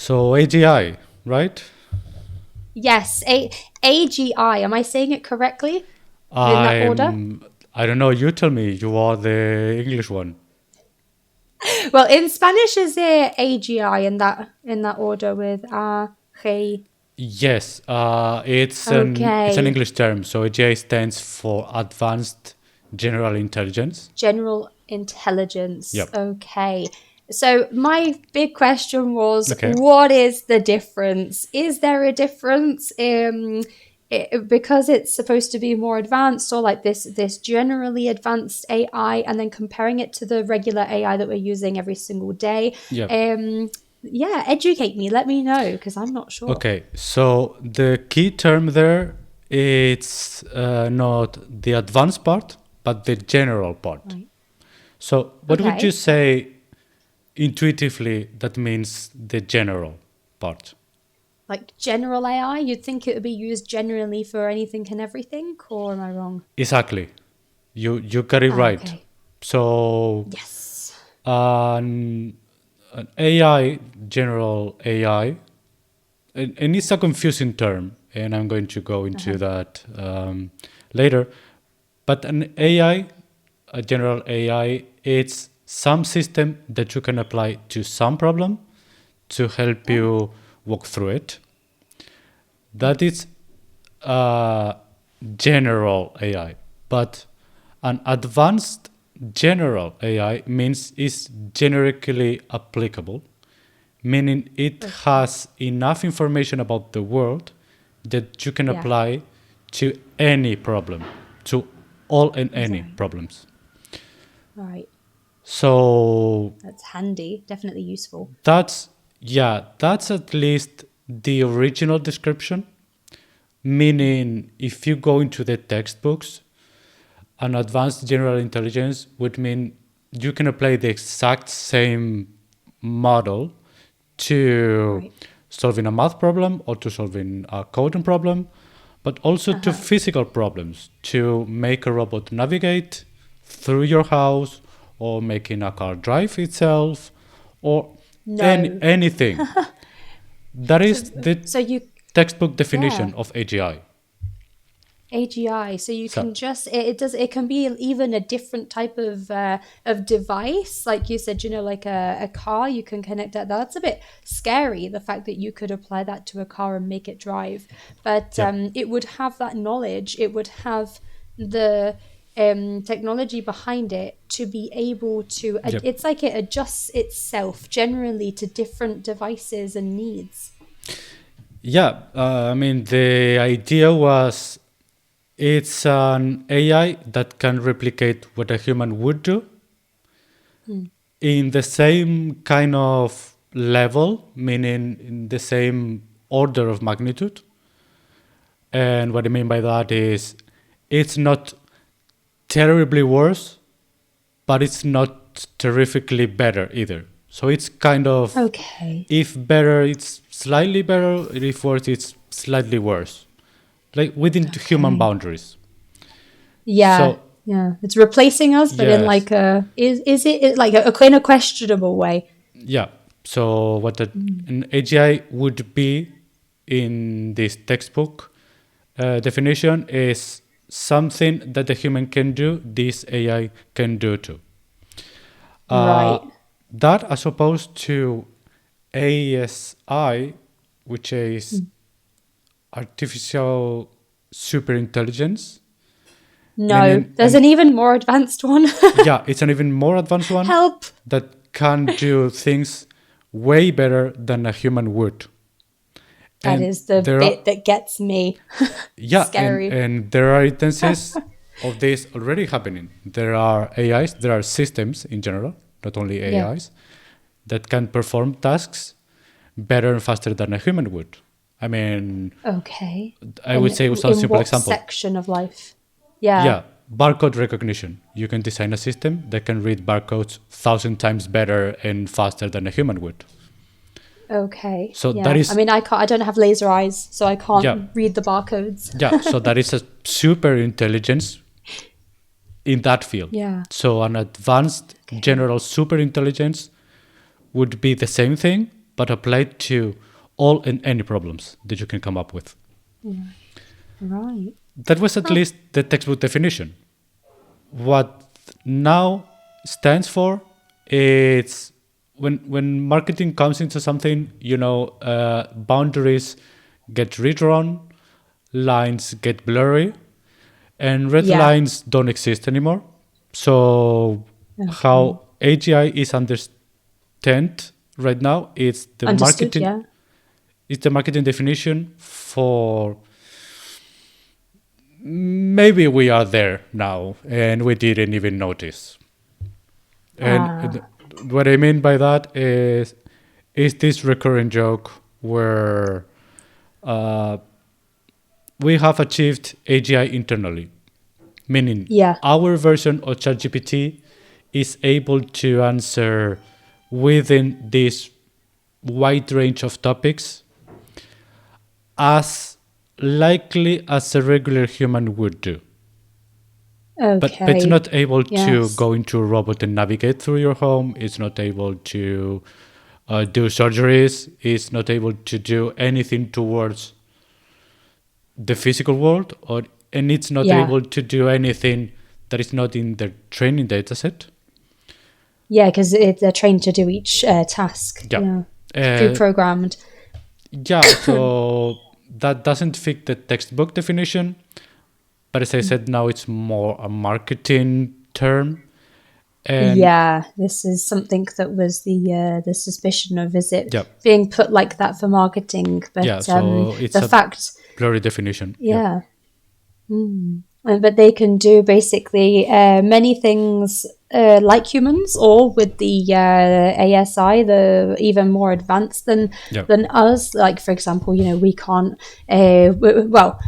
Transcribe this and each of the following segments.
So AGI, right? Yes, AGI. Am I saying it correctly? In that order? I don't know. You tell me. You are the English one. Well, in Spanish is it AGI in that order with G. Yes, it's an Okay. English term. So AGI stands for Advanced General Intelligence. General intelligence. Yep. Okay. So my big question was, Okay. what is the difference? Is there a difference because it's supposed to be more advanced, or like this generally advanced AI, and then comparing it to the regular AI that we're using every single day? Yep. Yeah, educate me. Let me know because I'm not sure. Okay. So the key term there, it's not the advanced part, but the general part. Right. So what would you Okay. say intuitively that means the general part? Like general AI, you'd think it would be used generally for anything and everything, or am I wrong? Exactly. You got it right. Okay. So Yes. an AI, general AI, and it's a confusing term, and I'm going to go into that later. But an AI, a general AI, it's some system that you can apply to some problem to help Oh, you walk through it. okay. That is general AI, but an advanced general AI means it's generically applicable, meaning it Okay. has enough information about the world that you can Yeah. apply to any problem, to all and any Right. problems. Right. So That's handy. Definitely useful. that's, yeah, that's at least the original description. Meaning, if you go into the textbooks, an advanced general intelligence would mean you can apply the exact same model to Right. solving a math problem or to solving a coding problem, but also to Uh-huh. physical problems, to make a robot navigate through your house or making a car drive itself or No. anything. That So, is the so you, textbook yeah. definition of AGI. AGI. So you So, can just it can be even a different type of device. Like you said, like a car, you can connect that. That's a bit scary, the fact that you could apply that to a car and make it drive. But yep, it would have that knowledge, it would have the technology behind it to be able to yep. it's like it adjusts itself generally to different devices and needs. Yeah, I mean, the idea was it's an AI that can replicate what a human would do Hmm. in the same kind of level, meaning in the same order of magnitude. And what I mean by that is it's not terribly worse, but it's not terrifically better either. So it's kind of, Okay. if better, it's slightly better, if worse, it's slightly worse, like within human Okay. boundaries. Yeah, So, yeah. It's replacing us, but in yes, like a is it like a kind of questionable way? yeah. So, what Mm. an AGI would be in this textbook definition is something that the human can do, this AI can do too. Uh, Right. that as opposed to ASI, which is Mm. artificial superintelligence, No, meaning, there's and an even more advanced one. yeah, it's an even more advanced one Help. that can do things way better than a human would. That And is the there are, bit that gets me. yeah, Scary. and there are instances of this already happening. There are AIs, there are systems in general, not only Yeah. AIs, that can perform tasks better and faster than a human would. I mean, Okay. I would And say with a in simple what example. section of life? Yeah. Yeah, barcode recognition. You can design a system that can read barcodes 1,000 times better and faster than a human would. Okay. So that Yeah. I is, mean, I don't have laser eyes, so I yeah, can't read the barcodes. yeah. So that is a super intelligence in that field. Yeah. So an advanced Okay. general super intelligence would be the same thing, but applied to all and any problems that you can come up with. Right. That was at least the textbook definition. What now stands for is when marketing comes into something, boundaries get redrawn, lines get blurry, and red Yeah. lines don't exist anymore. So how AGI is understood right now is the Understood, marketing. yeah. It's the marketing definition for maybe we are there now and we didn't even notice. And what I mean by that is this recurring joke where we have achieved AGI internally, meaning Yeah. our version of ChatGPT is able to answer within this wide range of topics as likely as a regular human would do. But it's Okay. not able to Yes. go into a robot and navigate through your home. It's not able to do surgeries. It's not able to do anything towards the physical world, and it's not Yeah. able to do anything that is not in the training dataset. Yeah, because they're trained to do each task. Yeah. Pre-programmed. Yeah, so that doesn't fit the textbook definition. But as I said, now it's more a marketing term. And yeah, this is something that was the suspicion of, is it Yeah. being put like that for marketing? But Yeah, so it's the a fact, blurry definition. yeah. But they can do basically many things like humans, or with the ASI, the even more advanced than Yeah. us. Like, for example, we can't.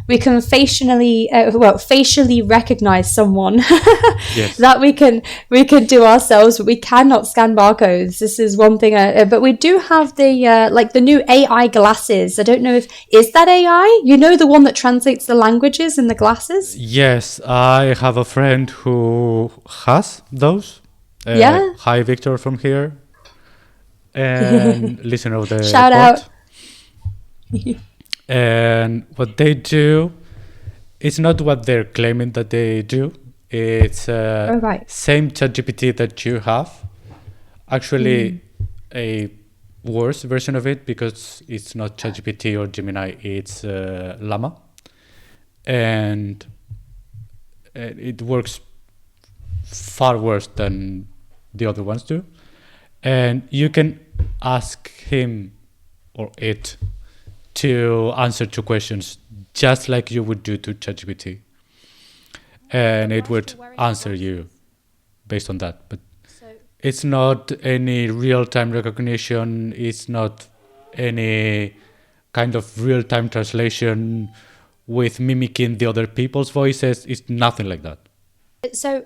We can facially recognize someone. Yes. That we can do ourselves, but we cannot scan barcodes. This is one thing. But we do have the new AI glasses. I don't know if is that AI. The one that translates the languages in the glasses. Yes, I have a friend who has those. Yeah. Hi, Victor from here. And listener of the Shout pod. out. And what they do, it's not what they're claiming that they do. It's right. same ChatGPT that you have. Actually, a worse version of it, because it's not ChatGPT or Gemini, it's Llama. And it works far worse than the other ones do. And you can ask him or it to answer two questions just like you would do to ChatGPT. And it would answer you based on that. But it's not any real-time recognition. It's not any kind of real-time translation with mimicking the other people's voices. It's nothing like that. So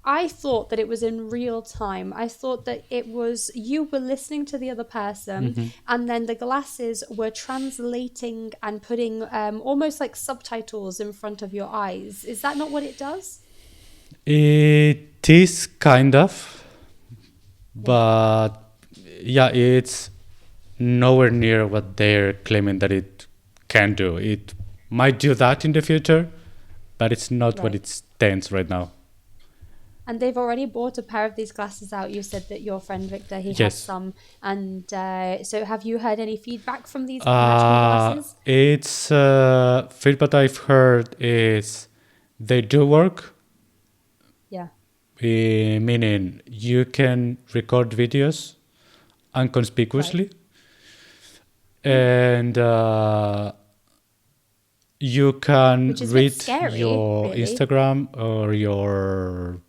I thought that it was in real time. I thought that it was you were listening to the other person, and then the glasses were translating and putting almost like subtitles in front of your eyes. Is that not what it does? It is kind of, but yeah, it's nowhere near what they're claiming that it can do. It might do that in the future, but it's not what it stands right now. And they've already bought a pair of these glasses out. You said that your friend Victor, he Yes. has some. And so have you heard any feedback from these glasses? It's feedback I've heard is they do work. Yeah. Meaning you can record videos inconspicuously. And you can Which is a read bit scary, your really. Instagram or your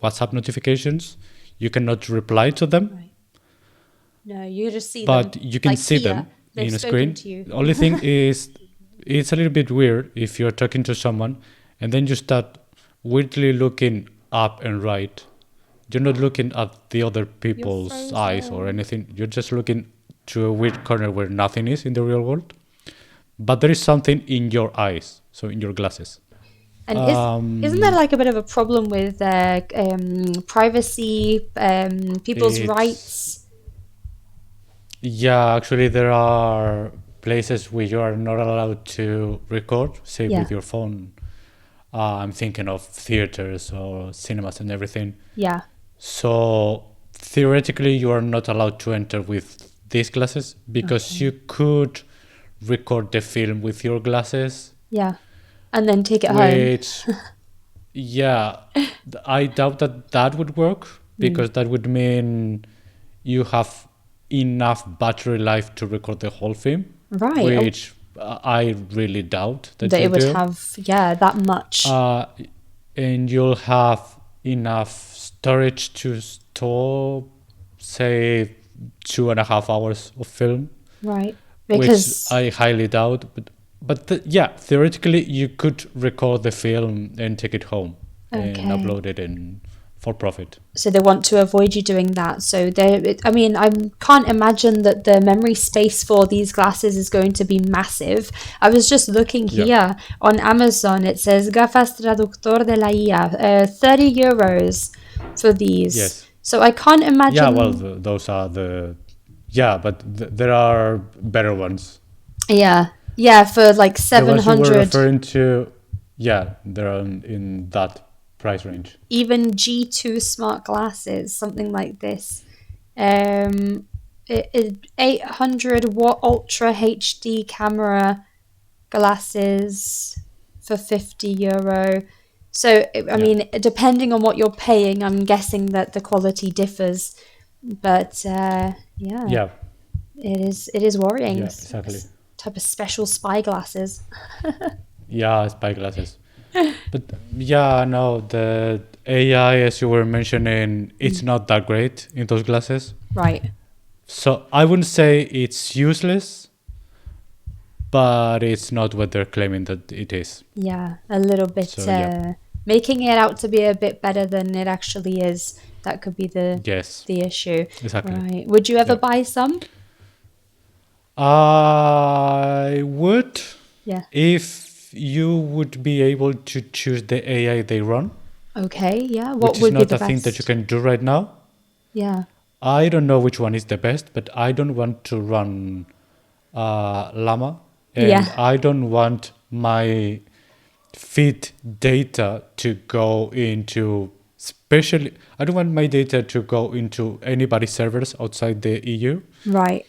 WhatsApp notifications. You cannot reply to them, Right. No, you just see but them. you can like see here, them they've in a spoken screen. to you. The only thing is, it's a little bit weird if you're talking to someone and then you start weirdly looking up and right. You're not looking at the other people's eyes or anything. You're just looking to a weird corner where nothing is in the real world. But there is something in your eyes, so in your glasses. And isn't that like a bit of a problem with privacy, people's It's- rights? Yeah, actually, there are places where you are not allowed to record, say Yeah. with your phone. I'm thinking of theaters or cinemas and everything. Yeah. So theoretically, you are not allowed to enter with these glasses because Okay. you could record the film with your glasses, Yeah. And then take it home. which, yeah, I doubt that that would work Mm. because that would mean you have enough battery life to record the whole film, Right. Oh, which I really doubt that that you it would do. have, yeah, that much. Uh, and you'll have enough storage to store, say, 2.5 hours of film, Right. which Because, I highly doubt. But yeah, theoretically, you could record the film and take it home and okay. upload it in for profit. So they want to avoid you doing that. So I mean, I can't imagine that the memory space for these glasses is going to be massive. I was just looking Yeah. here on Amazon. It says gafas traductor de la IA, 30 euros for these. Yes. So I can't Yeah. Well, imagine. those are the. Yeah, but there are better ones. Yeah, yeah, for like The ones you were 700. referring to, yeah, they're in that price range. Even G2 smart glasses, something like this. 800 watt ultra HD camera glasses for 50 euro. So, I Yeah. mean, depending on what you're paying, I'm guessing that the quality differs. But yeah, Yeah. it is worrying. Yeah. Exactly. Type of special spy glasses. Yeah, spy glasses. But yeah, no, the AI, as you were mentioning, it's not that great in those glasses. Right. So I wouldn't say it's useless, but it's not what they're claiming that it is. Yeah, a little bit So yeah. making it out to be a bit better than it actually is. That could be Yes. the issue. Exactly. Right. Would you ever Yeah. buy some? I would, Yeah. if you would be able to choose the AI they run, Okay, yeah. What which is would be not the a thing that you best? can do right now. Yeah. I don't know which one is the best, but I don't want to run Llama, and Yeah. I don't want my feed data to go into, especially, I don't want my data to go into anybody's servers outside the EU. Right.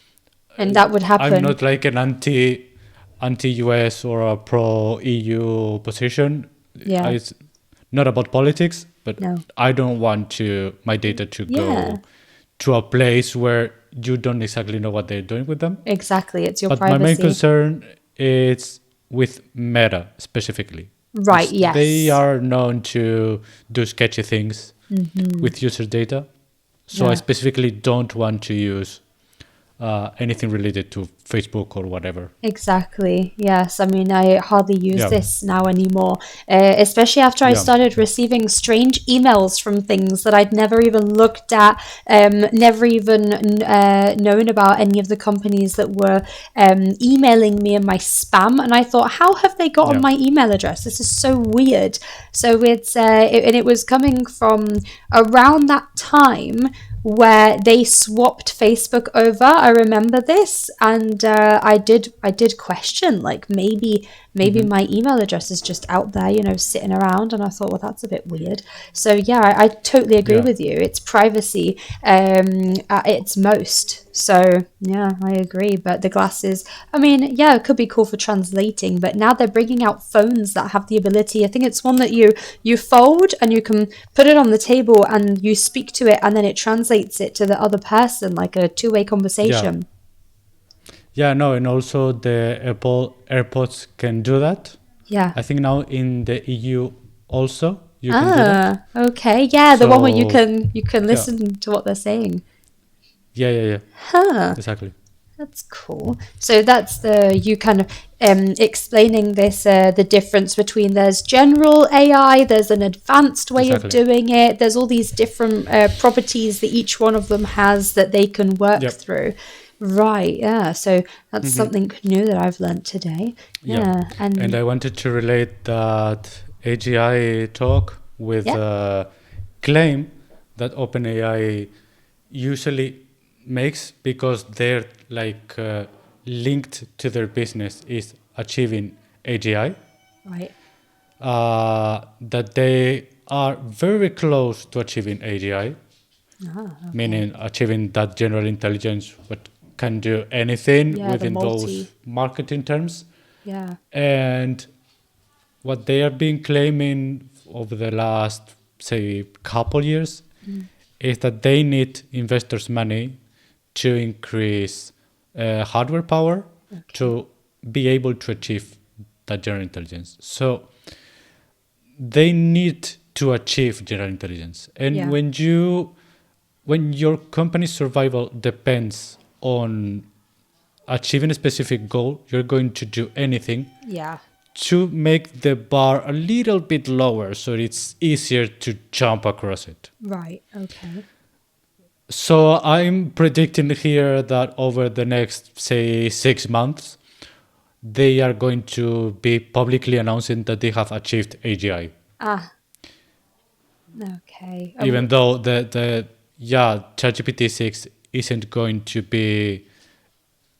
And that would I'm happen. not like an anti US or a pro EU position. Yeah. It's not about politics, but No. I don't want to my data to Yeah. go to a place where you don't exactly know what they're doing with them. Exactly. It's your But my main privacy. concern is with Meta specifically, Right, which they yes. are known to do sketchy things with user data. So I Yeah. specifically don't want to use anything related to Facebook or whatever. Exactly. Yes. I mean, I hardly use Yeah, this now anymore, especially after I yeah, started receiving strange emails from things that I'd never even looked at, never even known about any of the companies that were emailing me in my spam. And I thought, how have they got on yeah, my email address? This is so weird. So and it was coming from around that time where they swapped Facebook over. I remember this, and I did question, like, maybe my email address is just out there, sitting around. And I thought, well, that's a bit weird. So yeah, I totally agree yeah, with you. It's privacy at its most. So yeah, I agree. But the glasses, I mean, yeah, it could be cool for translating, but now they're bringing out phones that have the ability. I think it's one that you fold and you can put it on the table and you speak to it, and then it translates it to the other person, like a two-way yeah, conversation. yeah. No, and also the Apple AirPods can do that. Yeah. I think now in the EU also you can do that. Ah, okay. Yeah, the one where you So can yeah, listen to what they're saying. yeah, Huh. exactly, That's cool. So that's you kind of explaining this the difference between there's general AI, there's an advanced way of exactly. doing it. There's all these different properties that each one of them has that they can work Yep. through. Right. Yeah. So that's something new that I've learned today. Yeah, Yeah. and And I wanted to relate that AGI talk with yeah. a claim that OpenAI usually makes, because they're like linked to their business, is achieving AGI. Right. That they are very close to achieving AGI, Ah, okay. meaning achieving that general intelligence, but can do anything Yeah, the within those multi. marketing terms. Yeah. And what they have been claiming over the last, say, couple years is that they need investors' money to increase hardware power Okay. to be able to achieve that general intelligence. So they need to achieve general intelligence. And Yeah. when your company's survival depends on achieving a specific goal, you're going to do anything Yeah. to make the bar a little bit lower so it's easier to jump across it. Right. Okay. So I'm predicting here that over the next, say, 6 months, they are going to be publicly announcing that they have achieved AGI. Ah. Okay. Even though ChatGPT 6 isn't going to be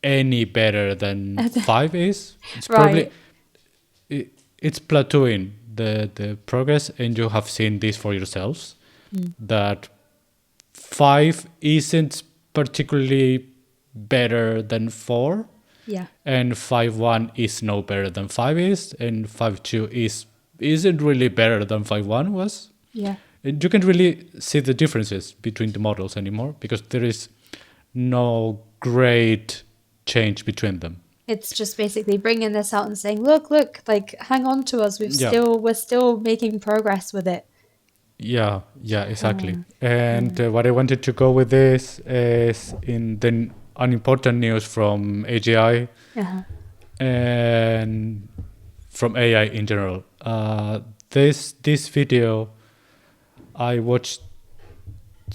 any better than 5 is. It's probably Right. it's plateauing the progress, and you have seen this for yourselves that 5 isn't particularly better than 4, Yeah. and 5.1 is no better than 5 is, and 5.2 isn't really better than 5.1 was. Yeah. And you can really see the differences between the models anymore, because there is no great change between them. It's just basically bringing this out and saying, look, like hang on to us. Yeah. We're still making progress with it. Yeah, exactly. And what I wanted to go with this is in the unimportant news from AGI Uh-huh. and from AI in general. This video I watched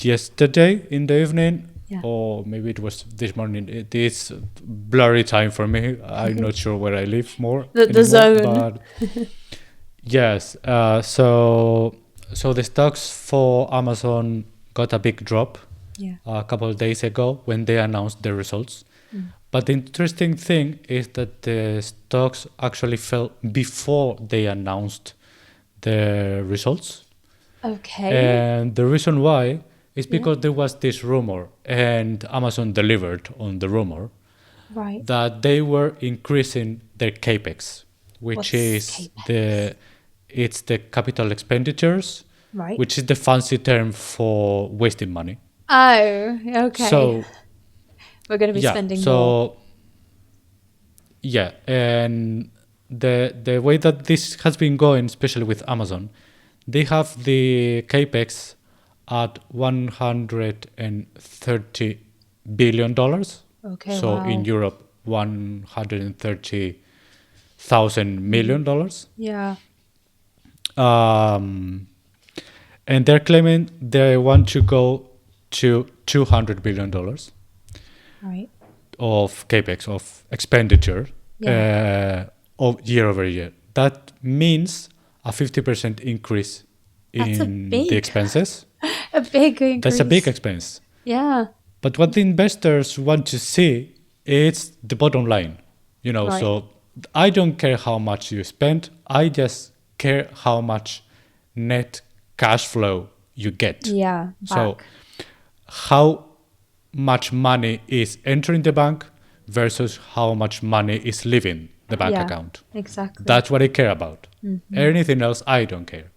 yesterday in the evening, Yeah. or maybe it was this morning. It is blurry time for me. I'm not sure where I live more The anymore, zone. but yes. So the stocks for Amazon got a big drop Yeah. a couple of days ago when they announced their results. But the interesting thing is that the stocks actually fell before they announced the results. Okay. And the reason why is because there was this rumor, and Amazon delivered on the rumor, Right. that they were increasing their capex, which What's is capex? it's the capital expenditures, Right. which is the fancy term for wasting money. Oh, okay. So We're going to be yeah, spending more. so yeah, and the way that this has been going, especially with Amazon, they have the capex at $130 billion. Okay. So Wow. in Europe, $130,000 million. Yeah. And they're claiming they want to go to $200 billion Right. of capex, of expenditure, of year over year. That means a 50% increase That's a in big- the expenses. A big increase. That's a big expense. Yeah. But what the investors want to see is the bottom line. Right. So I don't care how much you spend. I just care how much net cash flow you get. Yeah. So Back. how much money is entering the bank versus how much money is leaving the bank Yeah. account. Exactly. That's what I care about. Anything else, I don't care.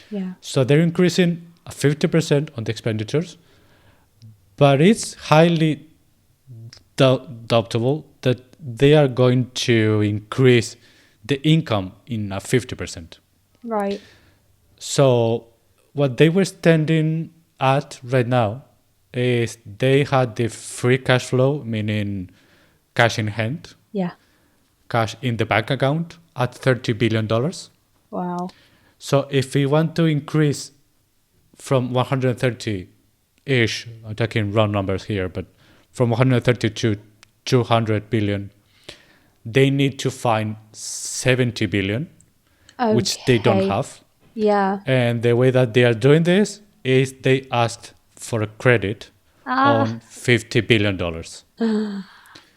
Yeah. So they're increasing 50% on the expenditures, but it's highly doubtable that they are going to increase the income in a 50%. Right. So what they were standing at right now is they had the free cash flow, meaning cash in hand, Yeah. cash in the bank account at $30 billion. Wow. So if we want to increase from 130-ish, I'm talking round numbers here, but from 130 to 200 billion, they need to find 70 billion, which they don't Okay. have. Yeah. And the way that they are doing this is they asked for a credit Ah, on $50 billion.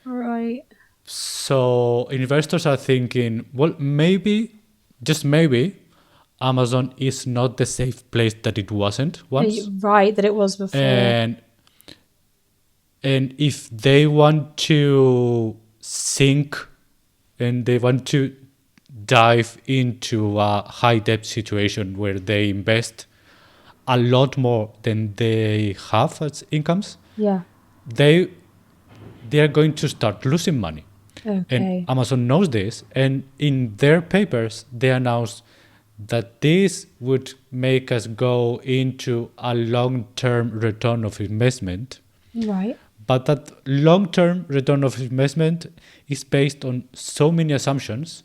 right. So investors are thinking, well, maybe, just maybe, Amazon is not the safe place that it wasn't once. Right, that it was before. And if they want to sink and they want to dive into a high debt situation where they invest a lot more than they have as incomes, Yeah. they they are going to start losing money. And Okay. Amazon knows this, and in their papers they announced that this would make us go into a long-term return of investment, Right. but that long-term return of investment is based on so many assumptions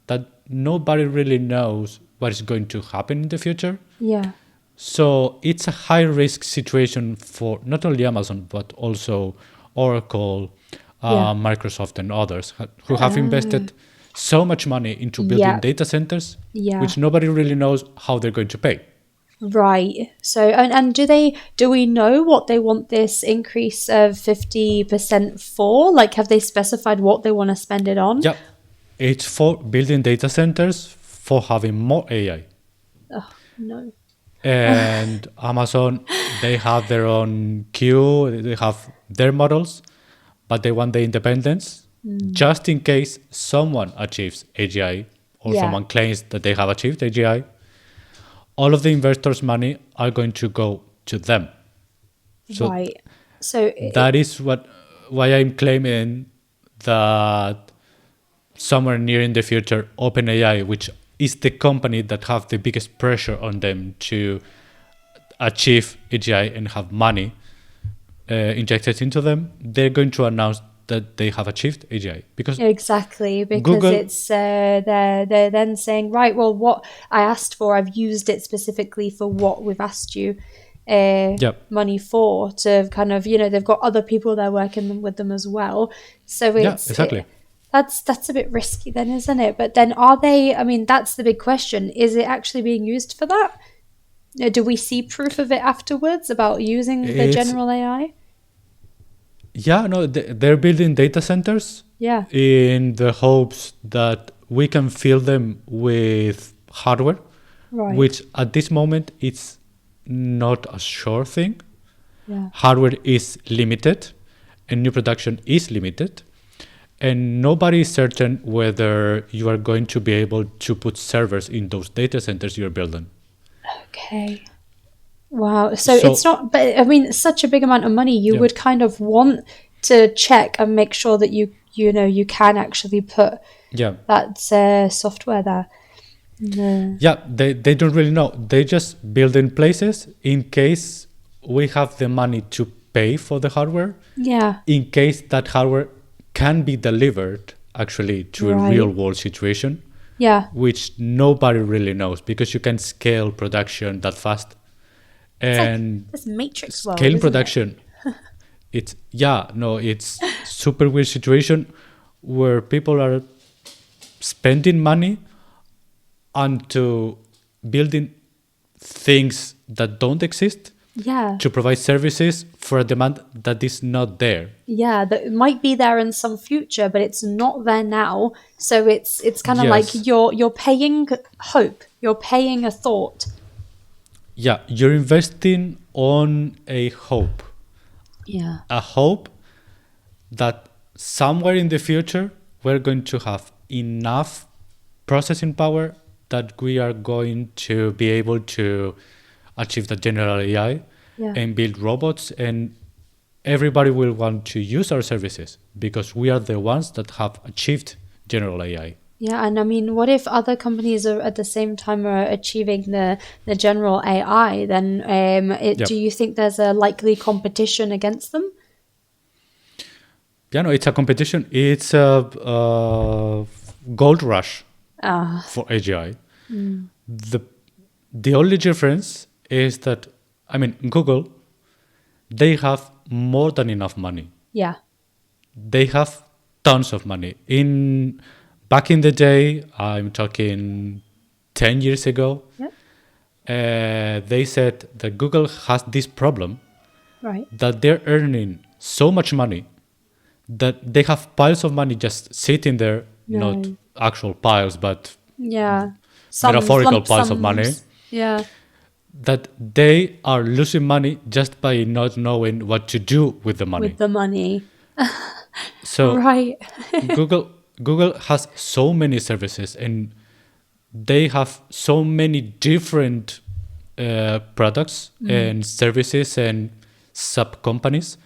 that nobody really knows what is going to happen in the future. Yeah. So it's a high risk situation for not only Amazon, but also Oracle, Yeah. Microsoft, and others who have Uh, invested so much money into building yeah. data centers, Yeah. which nobody really knows how they're going to pay. Right. So, and do we know what they want this increase of 50% for? Like, have they specified what they want to spend it on? Yeah, it's for building data centers for having more AI. Oh, no. And Amazon, they have their own queue, they have their models, but they want the independence just in case someone achieves AGI or Yeah. someone claims that they have achieved AGI. All of the investors' money are going to go to them. So Right. So, that is why I'm claiming that somewhere near in the future, OpenAI, which is the company that have the biggest pressure on them to achieve AGI and have money injected into them, they're going to announce that they have achieved AGI because exactly, because Google, it's they're then saying, right, well, what I asked for, I've used it specifically for what we've asked you yeah, money for, to kind of, they've got other people there working with them as well. So yeah, exactly. that's a bit risky then, isn't it? But then are they, I mean, that's the big question. Is it actually being used for that? Do we see proof of it afterwards about using the It's general AI? Yeah, no, they're building data centers Yeah, in the hopes that we can fill them with hardware, right. which at this moment it's not a sure thing. Yeah. Hardware is limited and new production is limited. And nobody is certain whether you are going to be able to put servers in those data centers you're building. Okay. Wow. So it's So, not, but I mean, it's such a big amount of money. You yeah, would kind of want to check and make sure that you can actually put yeah, that software there. No. yeah, they don't really know. They just build in places in case we have the money to pay for the hardware, Yeah. in case that hardware can be delivered actually to a real Right. world situation, Yeah. which nobody really knows because you can scale production that fast. It's like And this Matrix world, scaling isn't it? production, it's super weird situation where people are spending money onto building things that don't exist Yeah. to provide services for a demand that is not there. Yeah, that it might be there in some future, but it's not there now. So it's kind of like Yes. you're paying hope. You're paying a thought. Yeah, you're investing on Yeah. a hope that somewhere in the future we're going to have enough processing power that we are going to be able to achieve the general AI Yeah. and build robots, and everybody will want to use our services because we are the ones that have achieved general AI. Yeah, and I mean, what if other companies are at the same time are achieving the general AI? Then, do Yep. you think there's a likely competition against them? Yeah, no, it's a competition. It's a gold rush Ah, for AGI. The the only difference is that, I mean, Google, they have more than enough money. yeah, They have tons of money. In back in the day, I'm talking 10 years ago, yeah, they said that Google has this problem Right. that they're earning so much money that they have piles of money just sitting there, not No. actual piles, but Yeah. Sums, metaphorical lump piles of money, sums. Yeah. that they are losing money just by not knowing what to do with the money. With the money. So Right. Google Google has so many services, and they have so many different products and services and sub companies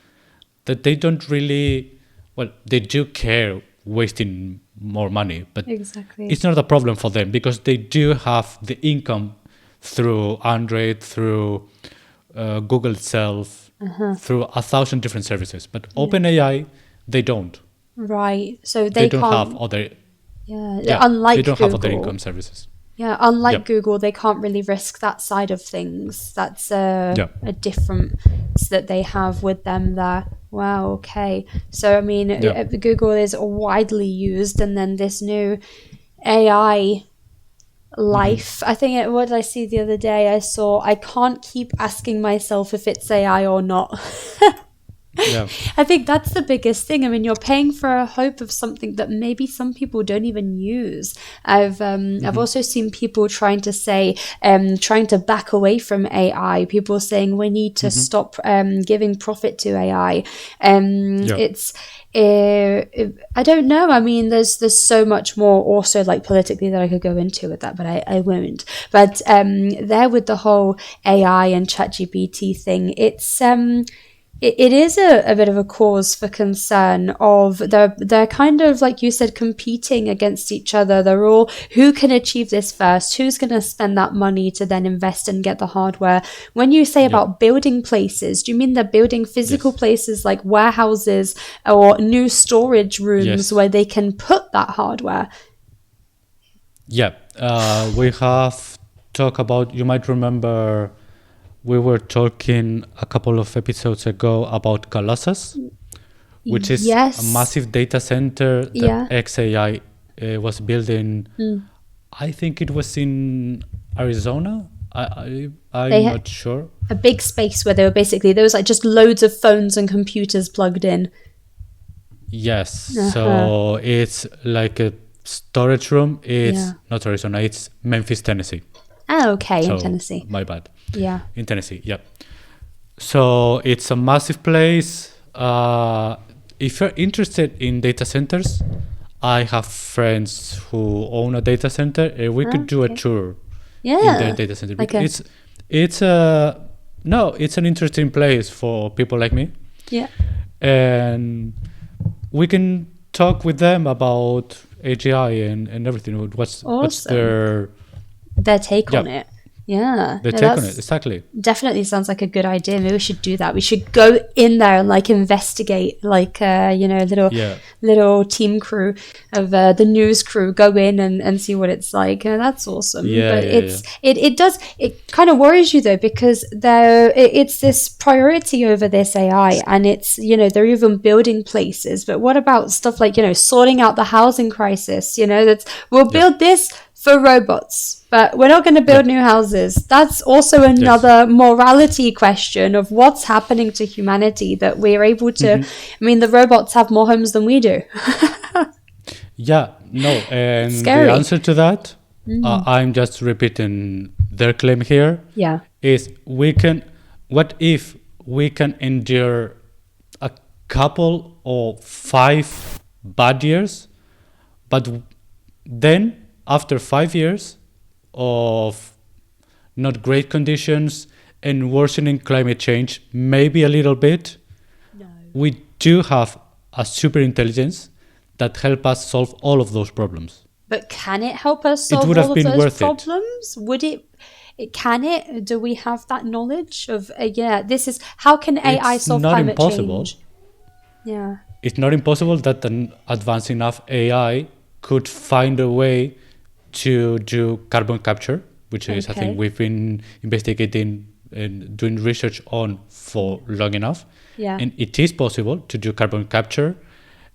that they don't really, well, they do care wasting more money, but Exactly. it's not a problem for them because they do have the income through Android, through Google itself, through 1,000 different services. But OpenAI, they don't. Right. So They they don't have can't. other, Yeah. yeah, they Unlike don't have other Google. income services. Yeah, unlike Yep. Google, they can't really risk that side of things. That's Yeah. a difference that they have with them there. Wow, okay. So, I mean, Yeah. Google is widely used, and then this new AI life. I think what did I see the other day? I can't keep asking myself if it's AI or not. Yeah. I think that's the biggest thing. I mean, you're paying for a hope of something that maybe some people don't even use. I've also seen people trying to say, trying to back away from AI. People saying we need to stop giving profit to AI. Yeah. It's I don't know. I mean, there's so much more also like politically that I could go into with that, but I won't. But there with the whole AI and ChatGPT thing, it's it is a bit of a cause for concern of they're kind of like you said competing against each other. They're all who can achieve this first, who's going to spend that money to then invest and get the hardware. When you say about building places, do you mean they're building physical Yes. places like warehouses or new storage rooms Yes. where they can put that hardware? Yeah. We have talked about, you might remember, we were talking a couple of episodes ago about Colossus, which is Yes. a massive data center that Yeah. XAI was building. I think it was in Arizona. I'm They not sure. a big space where they were basically there was like just loads of phones and computers plugged in. Yes. So it's like a storage room. It's Yeah. not Arizona. It's Memphis, Tennessee. Oh, okay, in So Tennessee. my bad. Yeah. In Tennessee, yeah. So it's a massive place. If you're interested in data centers, I have friends who own a data center. We could do a Okay. tour Yeah. in their data center. Okay. It's it's an interesting place for people like me, Yeah. and we can talk with them about AGI and everything. What's Awesome. Their take Yeah. on it. Yeah. their No, take on that's it? Exactly. definitely sounds like a good idea. Maybe we should do that. We should go in there and like investigate, like Yeah. little team crew of the news crew go in and see what it's like. That's awesome. Yeah, But yeah, it kind of worries you though because it's this priority over this AI and it's they're even building places. But what about stuff like sorting out the housing crisis? We'll build this for robots, but we're not going to build new houses. That's also another morality question of what's happening to humanity that we're able to. I mean, the robots have more homes than we do. Yeah, no, and Scary. the answer to that, I'm just repeating their claim here, Yeah. is what if we can endure a couple or 5 bad years, but then after 5 years of not great conditions and worsening climate change, maybe a little bit, we do have a super intelligence that help us solve all of those problems. But can it help us solve would all have of been those worth it. problems? Would it? Can it? Do we have that knowledge of? This is how can AI It's solve not climate impossible. change? Yeah. It's not impossible that an advanced enough AI could find a way to do carbon capture, which is a Okay. thing we've been investigating and doing research on for long enough. Yeah. And it is possible to do carbon capture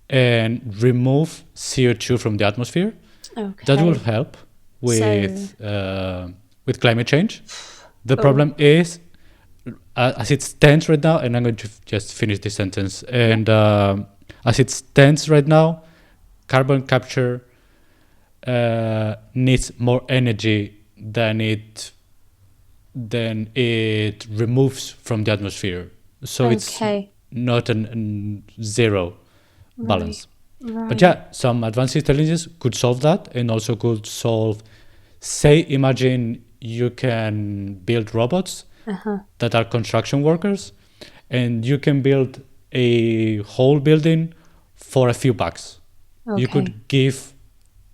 and remove CO2 from the atmosphere. Okay. That will help with climate change. The problem is as it stands right now, and I'm going to just finish this sentence. And as it stands right now, carbon capture needs more energy than it removes from the atmosphere. So it's Okay. not an zero balance. But Right. yeah, some advanced intelligence could solve that, and also could solve, say, imagine you can build robots that are construction workers, and you can build a whole building for a few bucks. You Okay. could give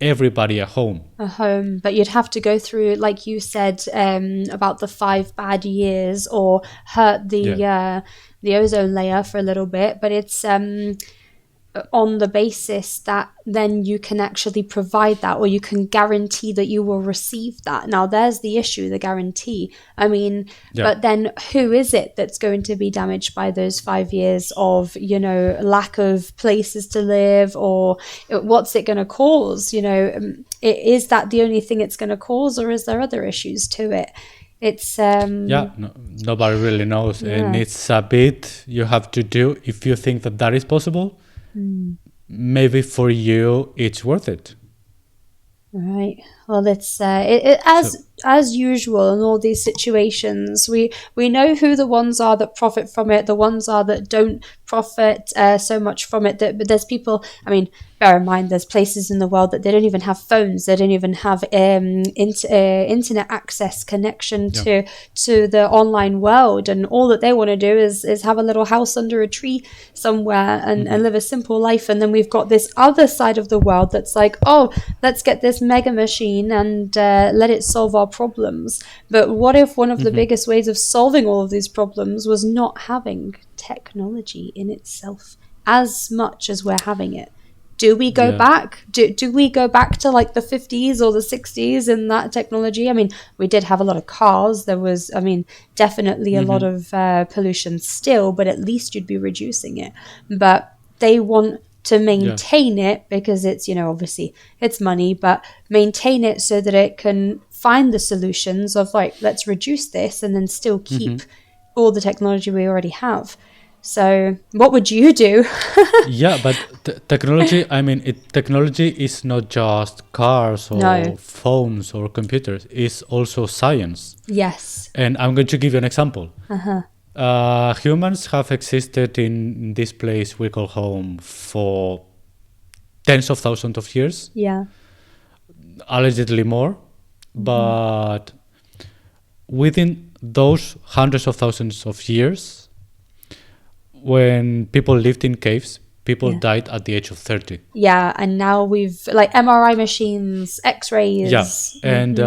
everybody a home. A home, but you'd have to go through, like you said, about the 5 bad years, or hurt Yeah. the ozone layer for a little bit. But it's on the basis that then you can actually provide that, or you can guarantee that you will receive that. Now, there's the issue, the guarantee. I mean, Yeah. but then who is it that's going to be damaged by those 5 years of, lack of places to live, or what's it going to cause? Is that the only thing it's going to cause, or is there other issues to it? It's Yeah, no, nobody really knows. And yeah. it's a bit you have to do if you think that that is possible. Maybe for you, it's worth it. Right. Well, it's So, as usual in all these situations. We know who the ones are that profit from it, the ones are that don't profit so much from it. But there's people. I mean, bear in mind, there's places in the world that they don't even have phones. They don't even have internet access connection yeah. to the online world, and all that they want to do is have a little house under a tree somewhere and live a simple life. And then we've got this other side of the world that's like, oh, let's get this mega machine and let it solve our problems. But what if one of the biggest ways of solving all of these problems was not having technology in itself as much as we're having it? Do we go Yeah. back? Do we go back to like the 50s or the 60s in that technology? I mean, we did have a lot of cars. There was, I mean, definitely a lot of pollution still, but at least you'd be reducing it. But they want to Yeah. maintain it because it's, obviously it's money, but maintain it so that it can find the solutions of like, let's reduce this and then still keep all the technology we already have. So what would you do? Yeah, but technology, I mean, technology is not just cars No. or phones or computers, it's also science. Yes. And I'm going to give you an example. Humans have existed in this place we call home for tens of thousands of years, Yeah. allegedly more. But within those hundreds of thousands of years, when people lived in caves, people Yeah. died at the age of 30. Yeah, and now we've like MRI machines, X-rays. Yeah, and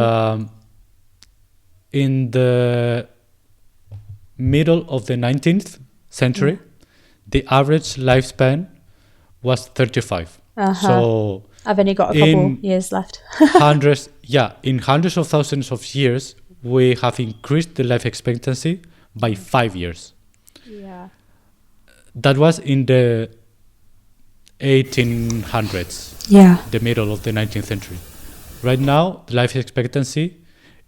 in the middle of the 19th century, the average lifespan was 35. So I've only got a couple years left. in hundreds of thousands of years, we have increased the life expectancy by 5 years. Yeah. That was in the 1800s, Yeah. the middle of the 19th century. Right now, the life expectancy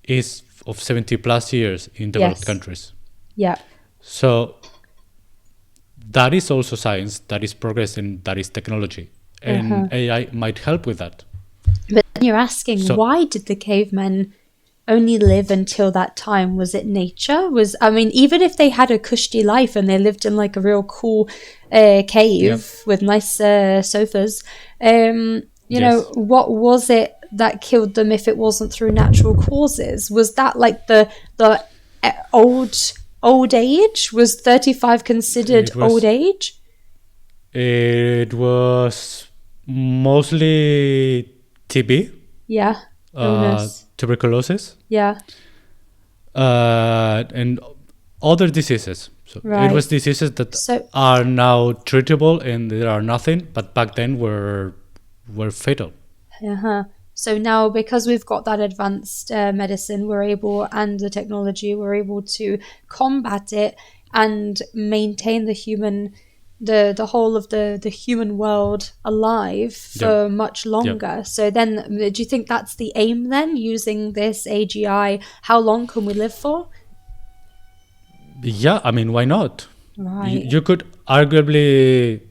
is of 70 plus years in developed Yes. countries. Yeah. So that is also science, that is progress, and that is technology. And AI might help with that. But then you're asking, So- why did the cavemen only live until that time? Was it nature? I mean, even if they had a cushy life and they lived in like a real cool cave with nice sofas, Yes. what was it that killed them if it wasn't through natural causes? Was that like the old age? Was 35 considered It was- old age? It was mostly TB, Yeah. Illness. tuberculosis, Yeah. and other diseases. So Right. it was diseases that So- are now treatable and there are nothing, but back then were fatal. Uh-huh. So now, because we've got that advanced medicine, and the technology, we're able to combat it and maintain the whole of the human world alive for much longer. So then, do you think that's the aim then, using this AGI? How long can we live for? Yeah, I mean, why not? Right. You could arguably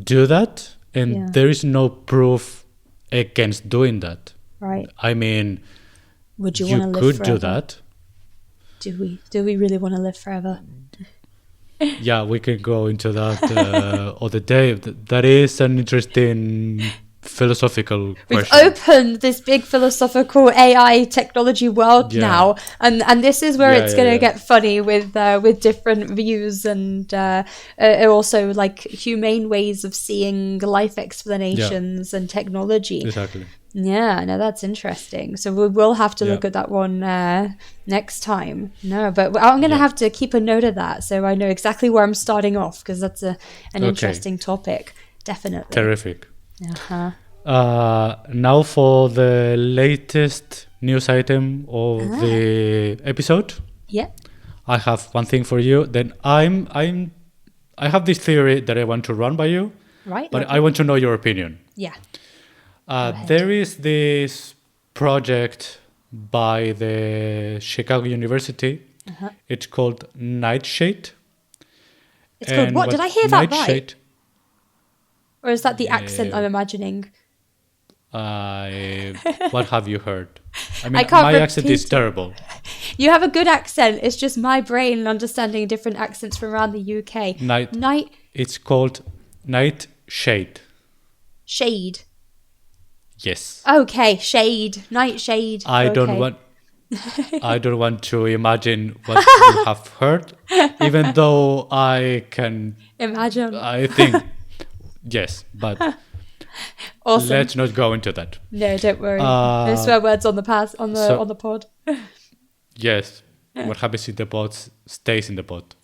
do that, and Yeah. there is no proof against doing that. Right. I mean, Would you want you to live could do forever? that. Do we? Do we really want to live forever? Yeah, we can go into that other day. That is an interesting philosophical We've question. opened this big philosophical AI technology world Yeah. now, and this is where Yeah, it's yeah, going to yeah. get funny with different views and also like humane ways of seeing life explanations and technology. Exactly. Yeah, no, that's interesting. So we will have to Yeah. look at that one next time. No, but I'm going to Yeah. have to keep a note of that so I know exactly where I'm starting off because that's an Okay. interesting topic. Definitely. Terrific. Uh-huh. Now for the latest news item of the episode. Yeah. I have one thing for you. Then I have this theory that I want to run by you, Right. but lovely. I want to know your opinion. Yeah. ahead. There is this project by the Chicago University. It's called Nightshade. It's called And what? Did I hear that right? Nightshade, Or is that the accent I'm imagining? what have you heard? I mean, I can't my accent is repeat it. terrible. You have a good accent. It's just my brain understanding different accents from around the UK. Night. It's called Nightshade. Shade. Yes. Okay, shade. Nightshade. I okay. don't want to imagine what you have heard, even though I can. Imagine. I think yes, but Awesome. let's not go into that. No, don't worry. No swear words on the so- on the pod. Yes, what happens in the pot stays in the pot.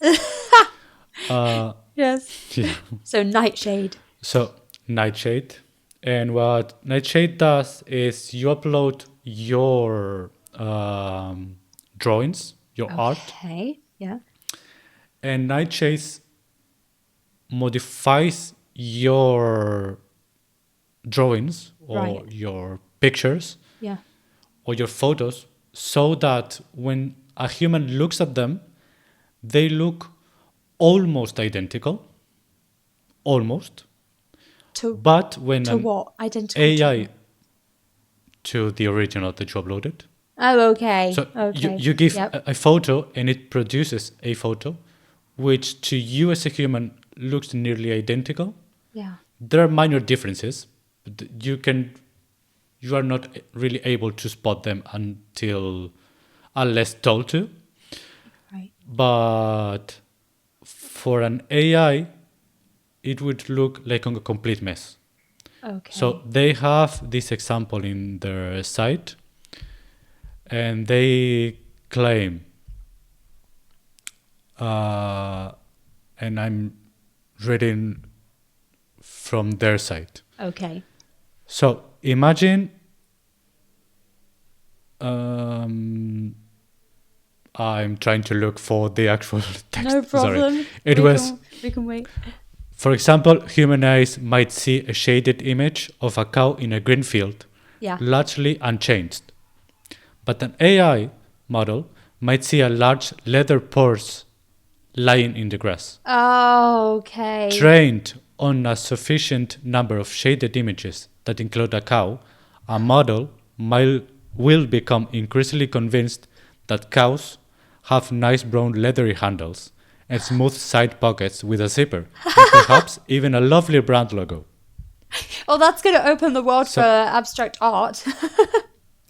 Yes. Yeah. So nightshade. So Nightshade, and what Nightshade does is you upload your drawings, your art, Okay. Yeah. and Nightshade modifies your drawings or Right. your pictures Yeah. or your photos so that when a human looks at them, they look almost identical. Almost. To But when to an what? Identical. AI To to the original that you uploaded. oh, okay. So okay. you give Yep. a photo and it produces a photo which to you as a human looks nearly identical. Yeah. There are minor differences, but you are not really able to spot them unless told to. Right. But for an AI, it would look like a complete mess. Okay. So they have this example in their site, and they claim, and I'm reading from their site. Okay. So imagine, I'm trying to look for the actual text. No problem. Sorry. It was, We can wait. for example, human eyes might see a shaded image of a cow in a green field, Yeah. largely unchanged. But an AI model might see a large leather purse lying in the grass. Oh, okay. Trained on a sufficient number of shaded images that include a cow, a model will become increasingly convinced that cows have nice brown leathery handles and smooth side pockets with a zipper, and perhaps even a lovely brand logo. Well, that's going to open the world So- for abstract art.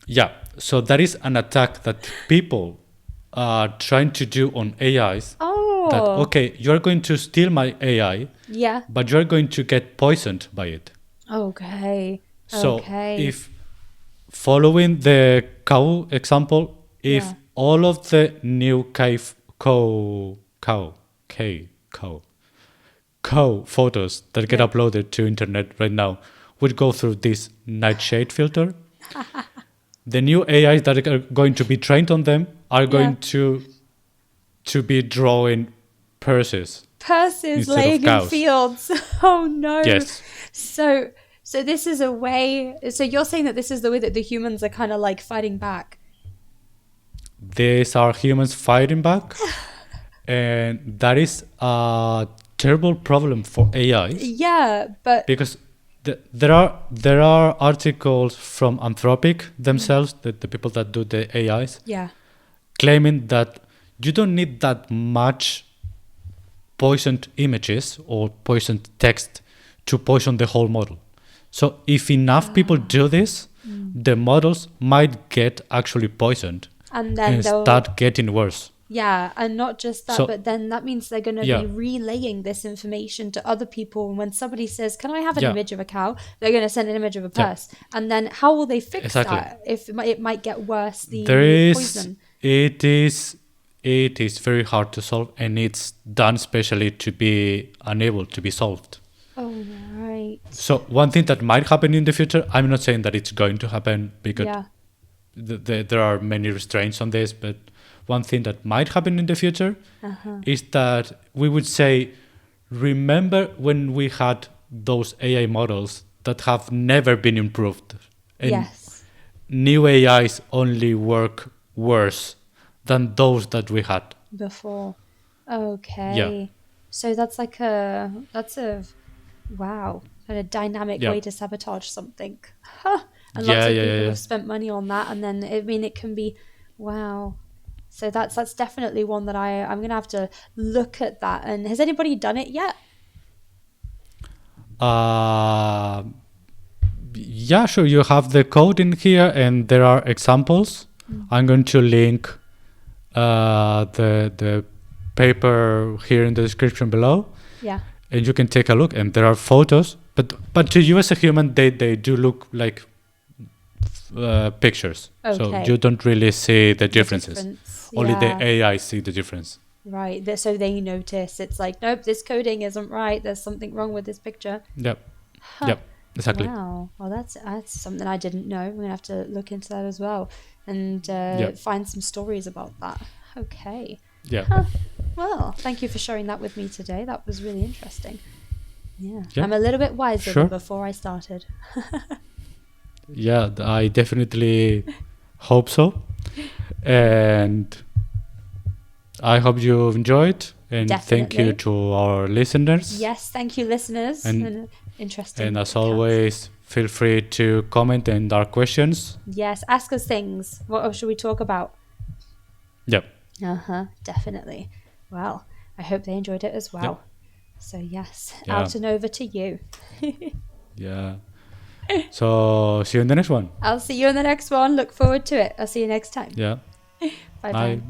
Yeah, so that is an attack that people are trying to do on AIs. Oh. That, okay, you're going to steal my AI, Yeah. but you're going to get poisoned by it. Okay. So Okay. if following the cow example, if Yeah. all of the new cow photos that get Yeah. uploaded to internet right now would go through this nightshade filter, the new AIs that are going to be trained on them are going to be drawing purses. Purses instead of laying in cows. fields. Oh no. Yes. So this is a way. So you're saying that this is the way that the humans are kind of like fighting back. These are humans fighting back, And that is a terrible problem for AIs Yeah, but because there are articles from Anthropic themselves, the people that do the AIs, yeah, claiming that you don't need that much poisoned images or poisoned text to poison the whole model. So if enough people do this, the models might get actually poisoned and then and they'll start getting worse. yeah, and not just that, So but then that means they're going to yeah, be relaying this information to other people. And when somebody says, "Can I have an yeah, image of a cow?" they're going to send an image of a yeah, purse, and then how will they fix exactly. that if it might get worse? There The is poison. it is very hard to solve, and it's done specially to be unable to be solved. Oh right. So one thing that might happen in the future, I'm not saying that it's going to happen because Yeah. there are many restraints on this, but one thing that might happen in the future is that we would say, remember when we had those AI models that have never been improved, and Yes. new AIs only work worse than those that we had. Before. Yeah, Okay. So that's a wow, and a dynamic yeah, way to sabotage something. Huh. And lots yeah, of yeah, yeah, people yeah. have spent money on that, and then I mean it can be wow. So that's definitely one that I'm gonna have to look at that. And has anybody done it yet? Uh, yeah, sure. You have the code in here, and there are examples. I'm going to link the paper here in the description below, Yeah. and you can take a look. And there are photos, but to you as a human, they do look like pictures. So Okay. you don't really see the The differences. difference. Only the Yeah. AI see the difference. Right. So they notice it's like, nope, this coding isn't right. There's something wrong with this picture. Yep. Huh. Yep. Exactly. Wow. Well, that's something I didn't know. I'm gonna have to look into that as well and Yep. find some stories about that. Okay. Yeah. Huh. Well, thank you for sharing that with me today. That was really interesting. Yeah. Yeah. I'm a little bit wiser Sure. than before I started. Yeah, I definitely hope so. And I hope you enjoyed. And thank you Definitely. to our listeners. Yes, thank you, listeners. And Interesting. and as podcast. always, feel free to comment and our questions. Yes, ask us things. What else should we talk about? Yep. Definitely. Well, I hope they enjoyed it as well. So yes, Yeah. out and over to you. Yeah. So see you in the next one. I'll see you in the next one. Look forward to it. I'll see you next time. Yeah. Bye Bye. bye.